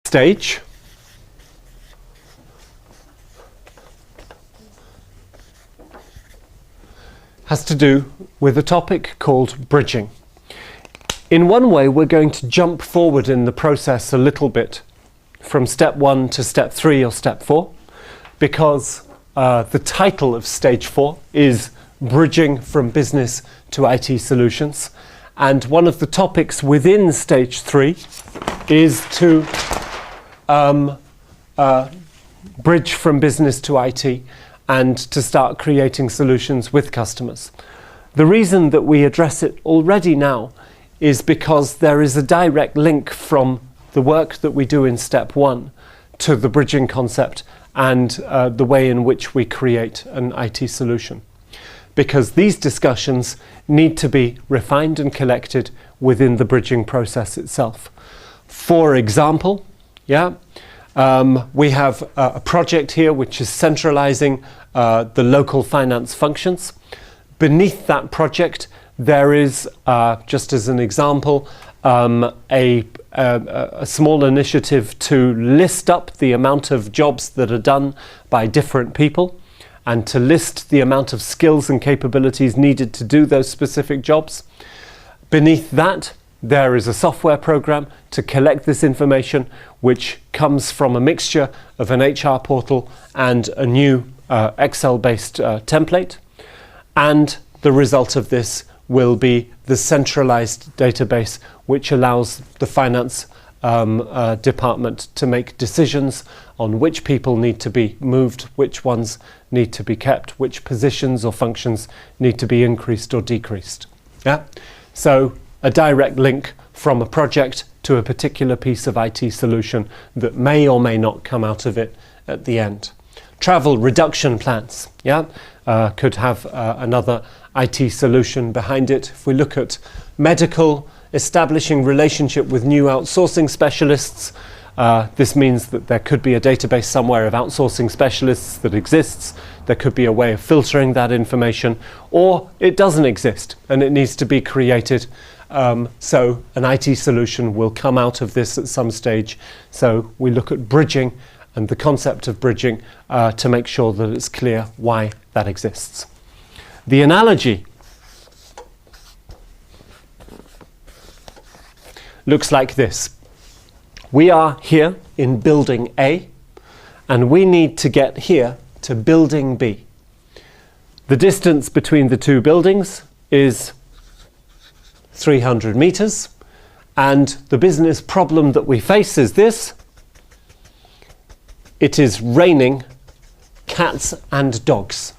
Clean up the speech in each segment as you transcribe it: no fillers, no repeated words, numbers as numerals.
stage has to do with a topic called bridging. In one way, we're going to jump forward in the process a little bit from step 1 to step 3 or step 4, because the title of stage 4 is Bridging from Business to IT Solutions. And one of the topics within stage 3 is to bridge from business to IT and to start creating solutions with customers. The reason that we address it already now is because there is a direct link from the work that we do in step 1 to the bridging concept and the way in which we create an IT solution. Because these discussions need to be refined and collected within the bridging process itself. For example, we have a project here which is centralizing the local finance functions. Beneath that project, there is, just as an example, a small initiative to list up the amount of jobs that are done by different people and to list the amount of skills and capabilities needed to do those specific jobs. Beneath that, there is a software program to collect this information, which comes from a mixture of an HR portal and a new Excel-based template. And the result of this will be the centralized database, which allows the finance department to make decisions on which people need to be moved, which ones need to be kept, which positions or functions need to be increased or decreased. So a direct link from a project to a particular piece of IT solution that may or may not come out of it at the end. Travel reduction plans, could have another IT solution behind it. If we look at medical, establishing relationship with new outsourcing specialists, this means that there could be a database somewhere of outsourcing specialists that exists. There could be a way of filtering that information, or it doesn't exist and it needs to be created. So an IT solution will come out of this at some stage. So we look at bridging and the concept of bridging to make sure that it's clear why that exists. The analogy looks like this. We are here in building A, and we need to get here to building B. The distance between the two buildings is 300 meters, and the business problem that we face is this. It is raining cats and dogs.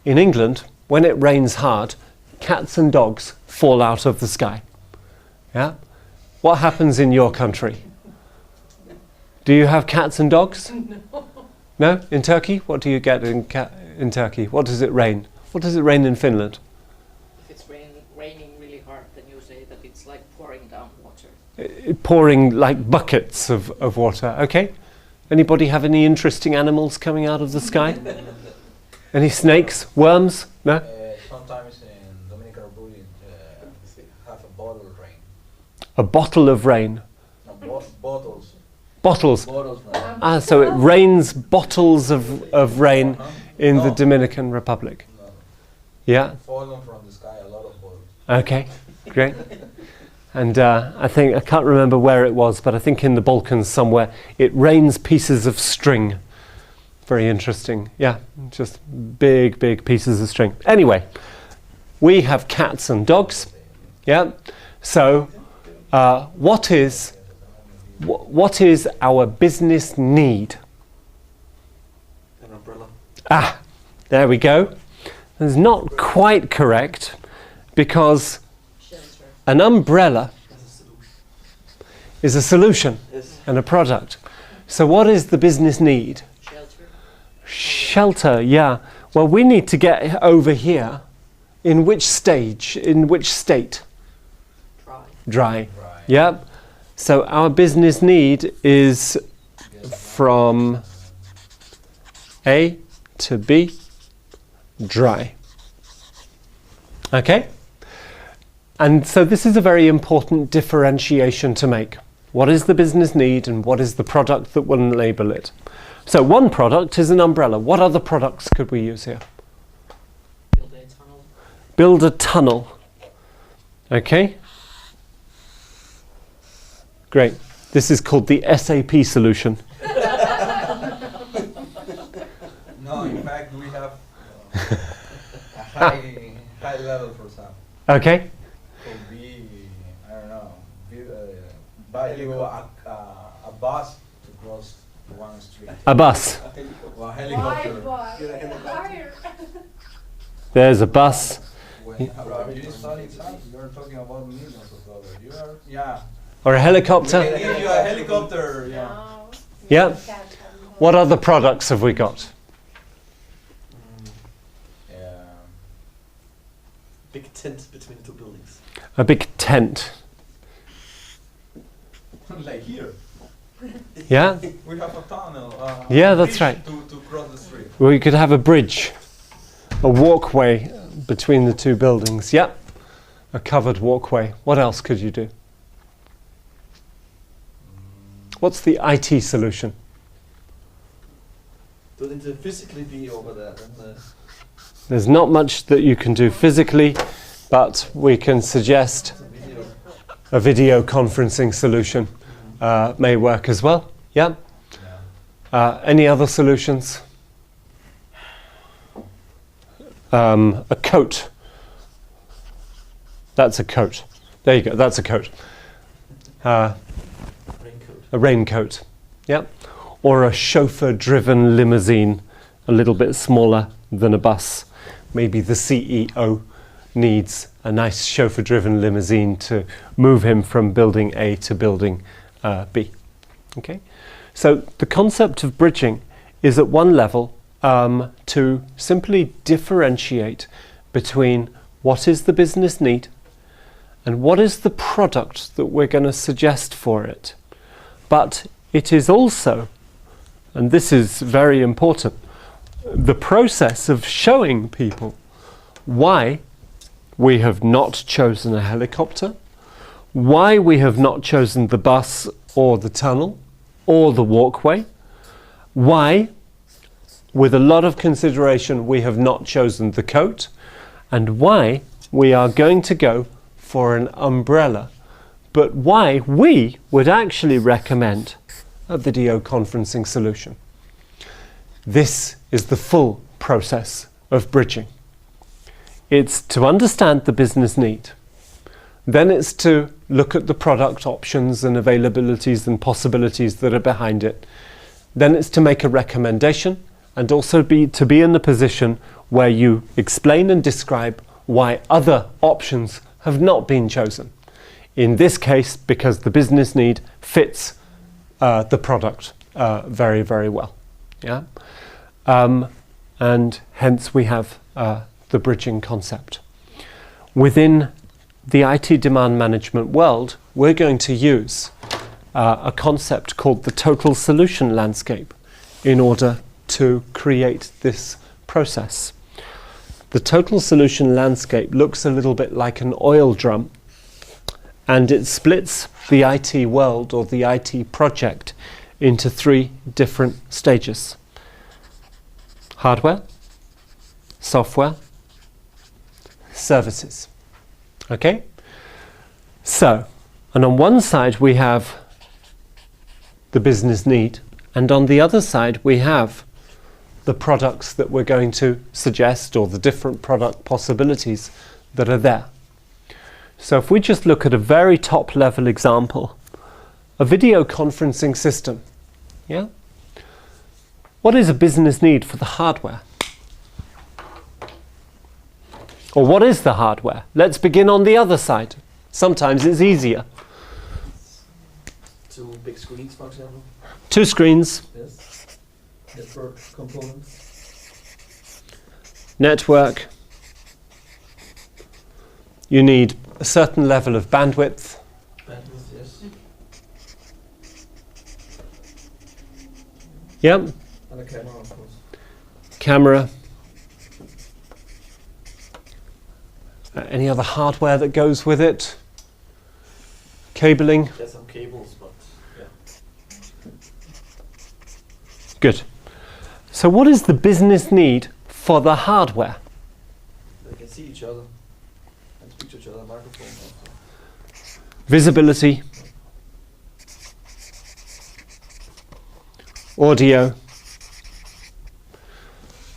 In England, when it rains hard, cats and dogs fall out of the sky. What happens in your country? Do you have cats and dogs? No. No? In Turkey? What do you get in Turkey? What does it rain? What does it rain in Finland? If it's raining really hard, then you say that it's like pouring down water. Pouring like buckets of water. Okay. Anybody have any interesting animals coming out of the sky? Any snakes? Worms? No? Sometimes in Dominican Republic have a bottle of rain. A bottle of rain. No, bottles. Bottles. Bottles rain. So it rains bottles of rain in the Dominican Republic. No. Yeah. Fallen from the sky, a lot of bottles. Okay, great. And I can't remember where it was, but I think in the Balkans somewhere, it rains pieces of string. Very interesting. Yeah, just big pieces of string. Anyway, we have cats and dogs. Yeah. So what is our business need? An umbrella. There we go. It's not quite correct, because an umbrella is a solution and a product. So what is the business need? Shelter, yeah. Well, we need to get over here. In which stage? In which state? Dry. Yep. So our business need is from A to B, dry. Okay? And so this is a very important differentiation to make. What is the business need and what is the product that will enable it? So one product is an umbrella. What other products could we use here? Build a tunnel. Build a tunnel. Okay? Great. This is called the SAP solution. No, in fact, we have a high level for some. Okay? Could be, I don't know, buy you a bus to cross one street. A bus. Or a helicopter. Get a helicopter. There's a bus. When you study science, you're talking about millions of dollars. You are, yeah. Or a helicopter. They give you a helicopter, yeah. Yeah. What other products have we got? Yeah. Big tent between two buildings. A big tent. Like here. Yeah? We have a tunnel. Yeah, that's bridge right. To cross the street. We could have a bridge, a walkway between the two buildings. Yeah. A covered walkway. What else could you do? What's the IT solution? Do they need to physically be over there? And, There's not much that you can do physically, but we can suggest video. a video conferencing solution may work as well. Yeah. Any other solutions? A coat. That's a coat. There you go. That's a coat. Raincoat. A raincoat. Yeah. Or a chauffeur-driven limousine, a little bit smaller than a bus. Maybe the CEO needs a nice chauffeur-driven limousine to move him from building A to building B. Okay. So the concept of bridging is at one level to simply differentiate between what is the business need and what is the product that we're going to suggest for it. But it is also, and this is very important, the process of showing people why we have not chosen a helicopter, why we have not chosen the bus or the tunnel or the walkway, why, with a lot of consideration, we have not chosen the coat, and why we are going to go for an umbrella, but why we would actually recommend a video conferencing solution. This is the full process of bridging. It's to understand the business need. Then it's to look at the product options and availabilities and possibilities that are behind it. Then it's to make a recommendation and also to be in the position where you explain and describe why other options have not been chosen. In this case, because the business need fits the product very, very well. Yeah? And hence we have the bridging concept. Within the IT demand management world, we're going to use a concept called the total solution landscape in order to create this process. The total solution landscape looks a little bit like an oil drum, and it splits the IT world or the IT project into three different stages: hardware, software, services. Okay? So, and on one side we have the business need, and on the other side we have the products that we're going to suggest, or the different product possibilities that are there. So if we just look at a very top level example, a video conferencing system. Yeah? What is a business need for the hardware? Or what is the hardware? Let's begin on the other side. Sometimes it's easier. 2 big screens, for example. 2 screens, Yes. Network components. network. You need a certain level of bandwidth. Bandwidth, yes. Yep. And a camera, of course. Camera. Any other hardware that goes with it? Cabling. There's some cables, but Good. So what is the business need for the hardware? They can see each other and speak to each other. Microphone also. Visibility, audio,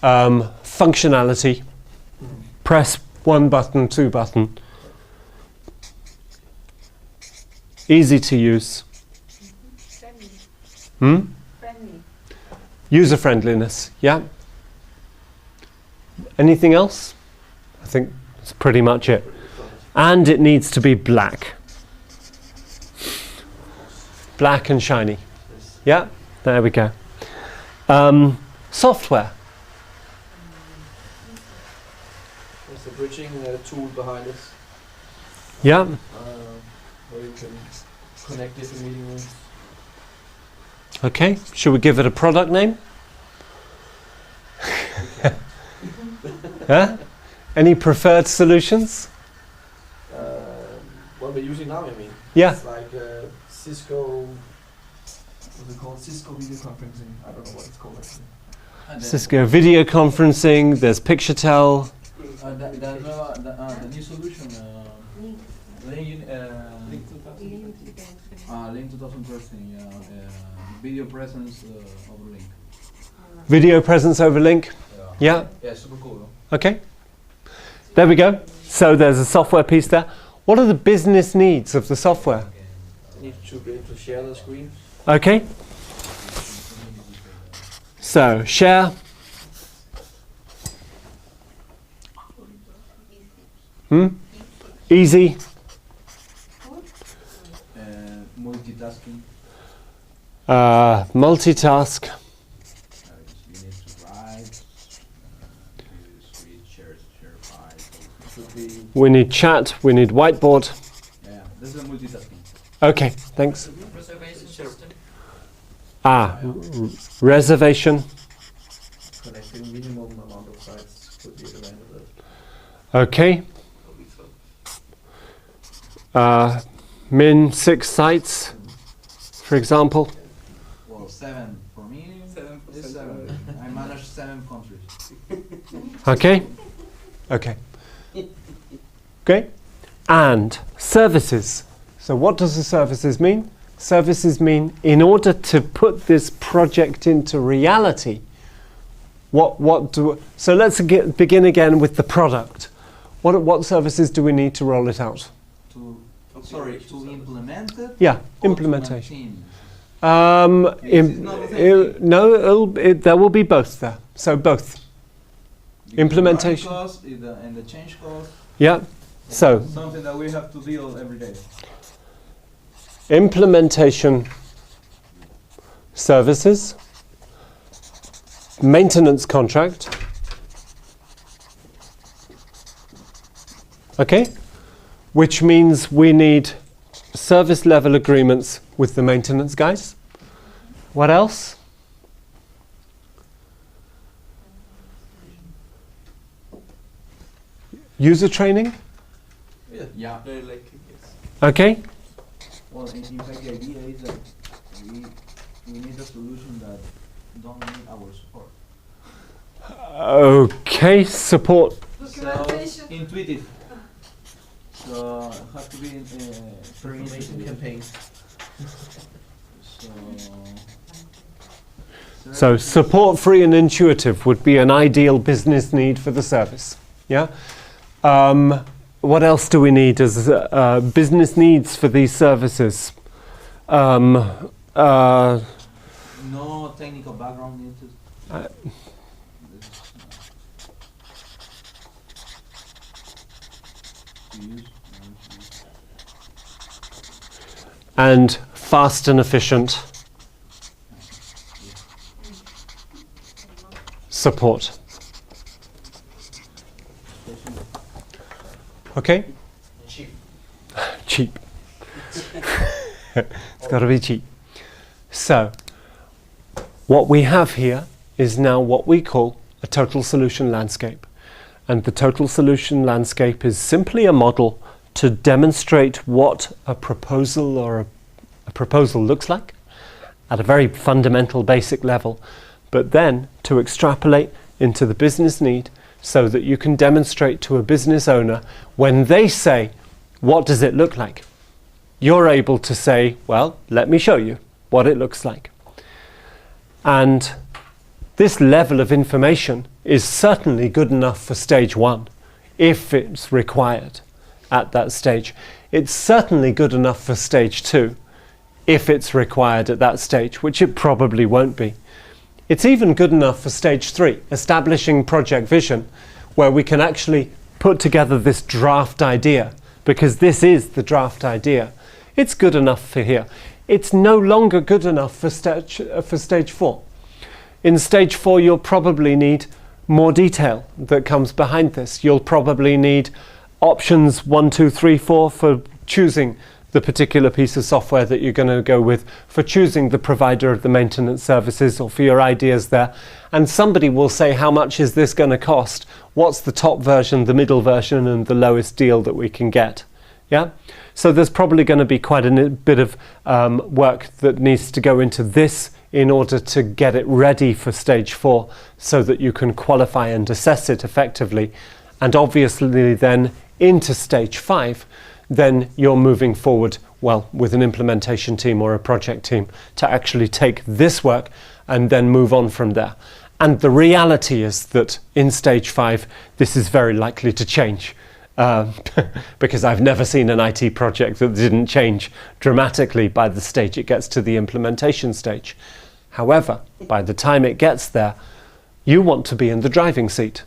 functionality, press 1 button, 2 button, easy to use, Friendly. user friendliness, yeah. Anything else? I think that's pretty much it. And it needs to be black. Black and shiny. Yes. Yeah, there we go. Software. There's the bridging tool behind it, Yeah. where you can connect different meeting rooms. Okay. Should we give it a product name? Huh? Any preferred solutions? What we're using now, I mean. Yeah. It's like Cisco. What's it called? Cisco video conferencing. I don't know what it's called actually. Cisco video conferencing. There's Picturetel. The new solution, Link Link 2013, video presence over Link. Video presence over link. Yeah. Yeah, super cool. Okay. There we go. So there's a software piece there. What are the business needs of the software? You need to be able to share the screen. Okay. So share. Easy. Multitasking. Multitask. You need to write, share files. Should be We need chat. We need whiteboard. Yeah, this is a multitasking. Okay, thanks. Reservation system. Reservation. connecting minimum amount of sites could be the end of it. Okay. Min 6 sites, for example. Well, 7 for me. 7 is 7. I manage 7 countries. Okay. Okay. Okay. And services. So what does the services mean? Services mean in order to put this project into reality, so let's begin again with the product. What services do we need to roll it out? To implement it. Yeah, or implementation. to maintain? It's not the same thing. No, there will be both there. So both. Because Implementation. the running cost and the change cost. Yeah. So Something that we have to deal every day. implementation services, maintenance contract. Okay? Which means we need service level agreements with the maintenance guys. What else? User training. Yeah. Okay. Well, in fact, the idea is that we need a solution that don't need our support. Okay. Support. Documentation. Intuitive. So it has to be very Information intuitive. campaign. So support free and intuitive would be an ideal business need for the service. Yeah. What else do we need as business needs for these services? No technical background needed. And fast and efficient support. Okay? Cheap. Cheap. It's got to be cheap. So, what we have here is now what we call a total solution landscape. And the total solution landscape is simply a model to demonstrate what a proposal or a proposal looks like at a very fundamental basic level, but then to extrapolate into the business need so that you can demonstrate to a business owner when they say, what does it look like? You're able to say, well, let me show you what it looks like. And this level of information is certainly good enough for stage 1, if it's required at that stage. It's certainly good enough for stage 2, if it's required at that stage, which it probably won't be. It's even good enough for stage 3, establishing project vision, where we can actually put together this draft idea, because this is the draft idea. It's good enough for here. It's no longer good enough for stage 4. In stage 4, you'll probably need more detail that comes behind this. You'll probably need options 1, 2, 3, 4 for choosing the particular piece of software that you're going to go with, for choosing the provider of the maintenance services, or for your ideas there. And somebody will say, how much is this going to cost? What's the top version, the middle version, and the lowest deal that we can get? Yeah? So there's probably going to be quite a bit of work that needs to go into this in order to get it ready for stage 4, so that you can qualify and assess it effectively. And obviously then into stage 5, then you're moving forward, well, with an implementation team or a project team to actually take this work and then move on from there. And the reality is that in stage 5, this is very likely to change. Because I've never seen an IT project that didn't change dramatically by the stage it gets to the implementation stage. However, by the time it gets there, you want to be in the driving seat.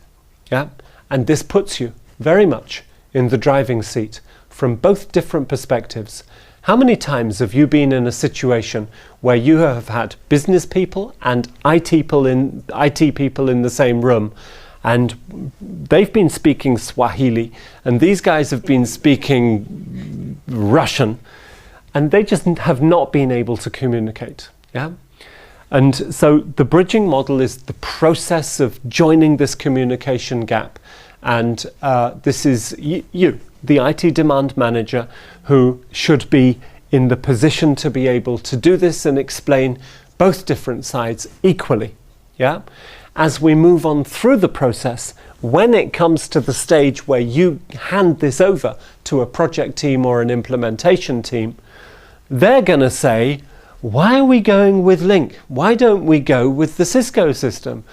Yeah? And this puts you very much in the driving seat from both different perspectives. How many times have you been in a situation where you have had business people and IT people in the same room, and they've been speaking Swahili, and these guys have been speaking Russian, and they just have not been able to communicate? Yeah? And so the bridging model is the process of joining this communication gap. And this is you, the IT demand manager, who should be in the position to be able to do this and explain both different sides equally. Yeah? As we move on through the process, when it comes to the stage where you hand this over to a project team or an implementation team, they're going to say, why are we going with Lync? Why don't we go with the Cisco system?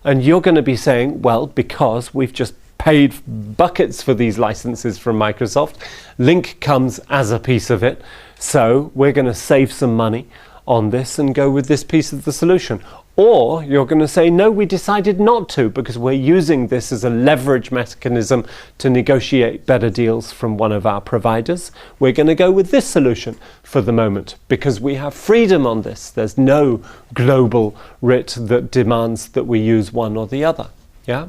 And you're going to be saying, well, because we've just paid buckets for these licenses from Microsoft. Lync comes as a piece of it. So we're going to save some money on this and go with this piece of the solution. Or you're going to say, no, we decided not to, because we're using this as a leverage mechanism to negotiate better deals from one of our providers. We're going to go with this solution for the moment, because we have freedom on this. There's no global writ that demands that we use one or the other. Yeah?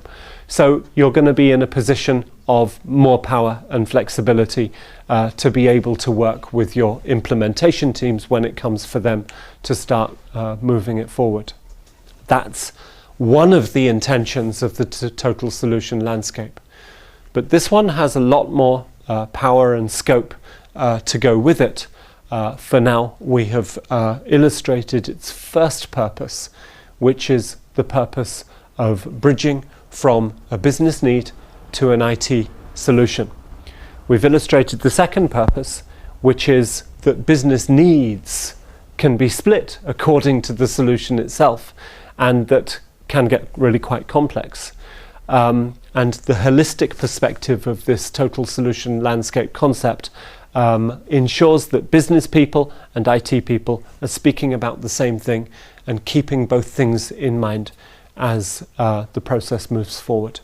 So you're going to be in a position of more power and flexibility to be able to work with your implementation teams when it comes for them to start moving it forward. That's one of the intentions of the total solution landscape. But this one has a lot more power and scope to go with it. For now, we have illustrated its first purpose, which is the purpose of bridging from a business need to an IT solution. We've illustrated the second purpose, which is that business needs can be split according to the solution itself, and that can get really quite complex. And the holistic perspective of this total solution landscape concept ensures that business people and IT people are speaking about the same thing and keeping both things in mind as the process moves forward.